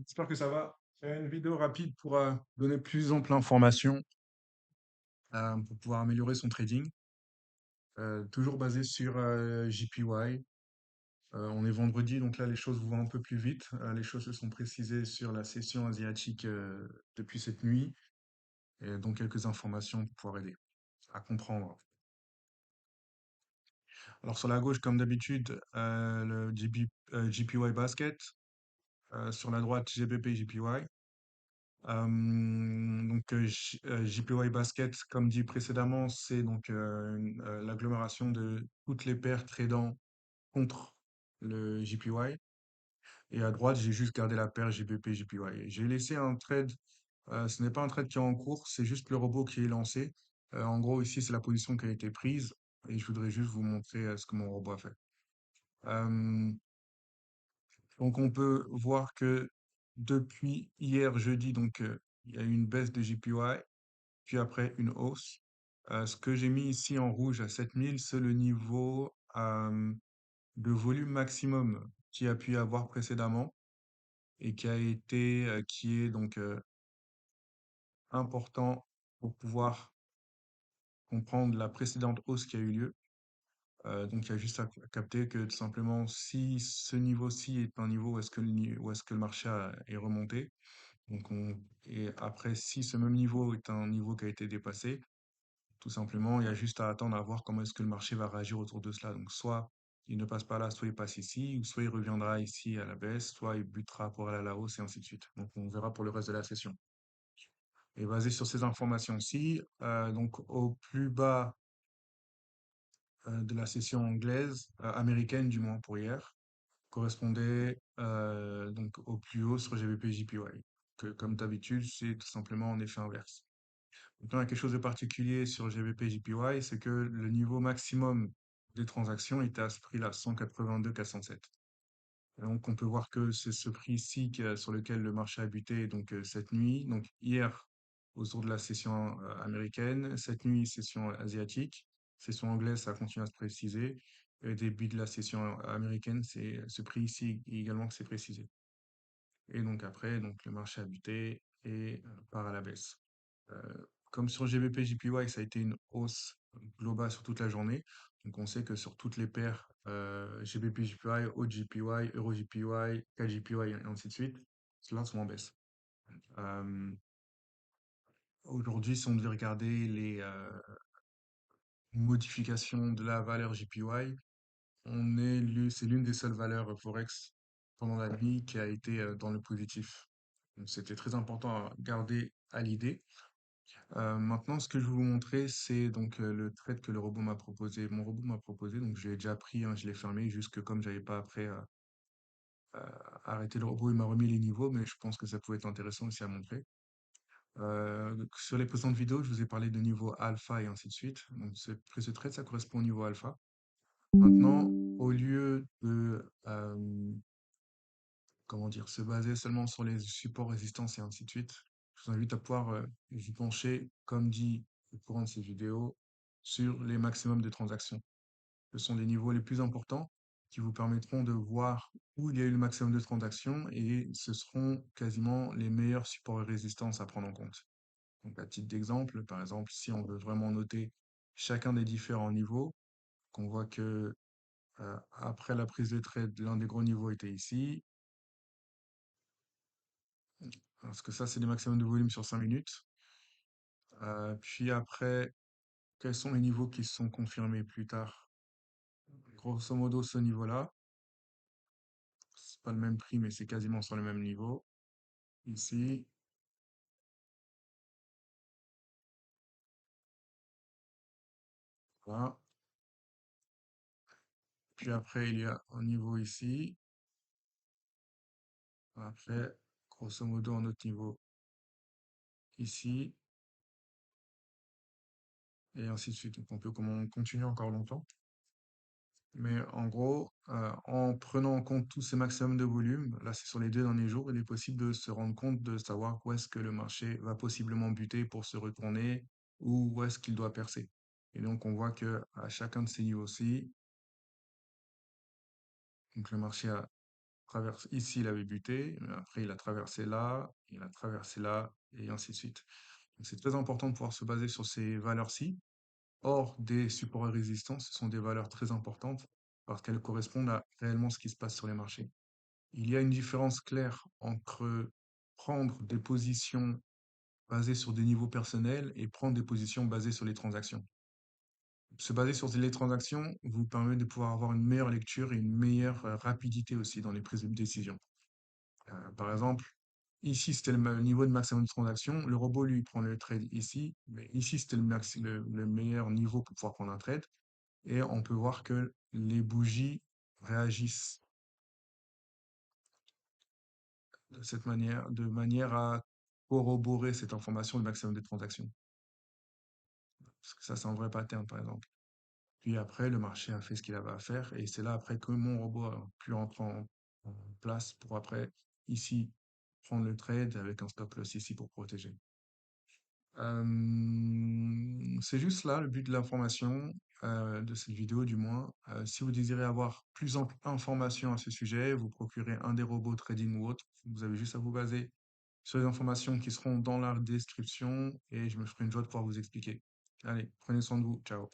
J'espère que ça va. C'est une vidéo rapide pour donner plus ample information pour pouvoir améliorer son trading. Toujours basé sur JPY. On est vendredi, donc là les choses vont un peu plus vite. Les choses se sont précisées sur la session asiatique depuis cette nuit. Et donc quelques informations pour pouvoir aider à comprendre. Alors sur la gauche, comme d'habitude, le JPY Basket. Sur la droite, GBP JPY. JPY Basket, comme dit précédemment, c'est donc l'agglomération de toutes les paires tradant contre le JPY. Et à droite, j'ai juste gardé la paire JBP JPY. J'ai laissé un trade, ce n'est pas un trade qui est en cours, c'est juste le robot qui est lancé. En gros, ici, c'est la position qui a été prise. Et je voudrais juste vous montrer ce que mon robot a fait. Euh, donc on peut voir que depuis hier jeudi, il y a eu une baisse de JPY puis après une hausse. Ce que j'ai mis ici en rouge à 7000, c'est le niveau de volume maximum qu'il a pu avoir précédemment et qui est important pour pouvoir comprendre la précédente hausse qui a eu lieu. Donc il y a juste à capter que tout simplement si ce niveau-ci est un niveau où où est-ce que le marché est remonté, et après si ce même niveau est un niveau qui a été dépassé, tout simplement, il y a juste à attendre à voir comment est-ce que le marché va réagir autour de cela. Donc, soit il ne passe pas là, soit il passe ici, ou soit il reviendra ici à la baisse, soit il butera pour aller à la hausse, et ainsi de suite. Donc, on verra pour le reste de la session. Et basé sur ces informations-ci, donc au plus bas de la session anglaise, américaine du moins pour hier, correspondait donc au plus haut sur GBP JPY. Que, comme d'habitude, c'est tout simplement en effet inverse. Maintenant, il y a quelque chose de particulier sur GBP JPY, c'est que le niveau maximum des transactions était à ce prix-là, 182 407. Et donc, on peut voir que c'est ce prix-ci sur lequel le marché a buté cette nuit. Donc, hier, autour de la session américaine, cette nuit, session asiatique, session anglaise, ça continue à se préciser. Et début de la session américaine, c'est ce prix ici également que c'est précisé. Et donc après, donc le marché a buté et part à la baisse. Comme sur GBP JPY, ça a été une hausse globale sur toute la journée. Donc on sait que sur toutes les paires GBP JPY, AUD Euro JPY, CAD JPY et ainsi de suite, cela sont en baisse. Euh, Aujourd'hui, si on devait regarder les modifications de la valeur JPY, c'est l'une des seules valeurs Forex pendant la nuit qui a été dans le positif. Donc c'était très important à garder à l'idée. Maintenant, ce que je vais vous montrer, c'est le trade que le robot m'a proposé. Mon robot m'a proposé, donc je l'ai déjà pris, hein, je l'ai fermé, juste que comme j'avais pas après euh, arrêté le robot, il m'a remis les niveaux, mais je pense que ça pouvait être intéressant aussi à montrer. Donc, sur les précédentes vidéos, je vous ai parlé de niveau alpha et ainsi de suite. Donc ce trade, ça correspond au niveau alpha. Maintenant, au lieu de comment dire, se baser seulement sur les supports, résistances et ainsi de suite. Je vous invite à pouvoir vous pencher, comme dit au courant de ces vidéos, sur les maximums de transactions. Ce sont les niveaux les plus importants qui vous permettront de voir où il y a eu le maximum de transactions et ce seront quasiment les meilleurs supports et résistances à prendre en compte. Donc, à titre d'exemple, par exemple, si on veut vraiment noter chacun des différents niveaux, qu'on voit que après la prise de trade, l'un des gros niveaux était ici, parce que ça, c'est des maximums de volume sur 5 minutes. Puis après, quels sont les niveaux qui se sont confirmés plus tard? Grosso modo, ce niveau-là, c'est pas le même prix, mais c'est quasiment sur le même niveau. Ici, voilà. Puis après, il y a un niveau ici. Après, grosso modo, un autre niveau ici. Et ainsi de suite. Donc, on peut continuer encore longtemps. Mais en gros, en prenant en compte tous ces maximums de volume, là c'est sur les 2 derniers jours, il est possible de se rendre compte de savoir où est-ce que le marché va possiblement buter pour se retourner ou où est-ce qu'il doit percer. Et donc on voit que à chacun de ces niveaux-ci, donc le marché a ici, il avait buté, mais après, il a traversé là, et ainsi de suite. Donc, c'est très important de pouvoir se baser sur ces valeurs-ci. Hors des supports et résistances, ce sont des valeurs très importantes parce qu'elles correspondent à réellement ce qui se passe sur les marchés. Il y a une différence claire entre prendre des positions basées sur des niveaux personnels et prendre des positions basées sur les transactions. Se baser sur les transactions vous permet de pouvoir avoir une meilleure lecture et une meilleure rapidité aussi dans les prises de décision. Par exemple, ici c'était le niveau de maximum de transaction, le robot lui prend le trade ici, mais ici c'était le meilleur niveau pour pouvoir prendre un trade. Et on peut voir que les bougies réagissent de manière à corroborer cette information de maximum de transactions. Parce que ça, c'est un vrai pattern, par exemple. Puis après, le marché a fait ce qu'il avait à faire, et c'est là après que mon robot a pu rentrer en place pour après, ici, prendre le trade avec un stop loss ici pour protéger. C'est juste là le but de l'information, de cette vidéo du moins. Si vous désirez avoir plus ample information à ce sujet, vous procurez un des robots trading ou autre. Vous avez juste à vous baser sur les informations qui seront dans la description et je me ferai une joie de pouvoir vous expliquer. Allez, prenez soin de vous. Ciao.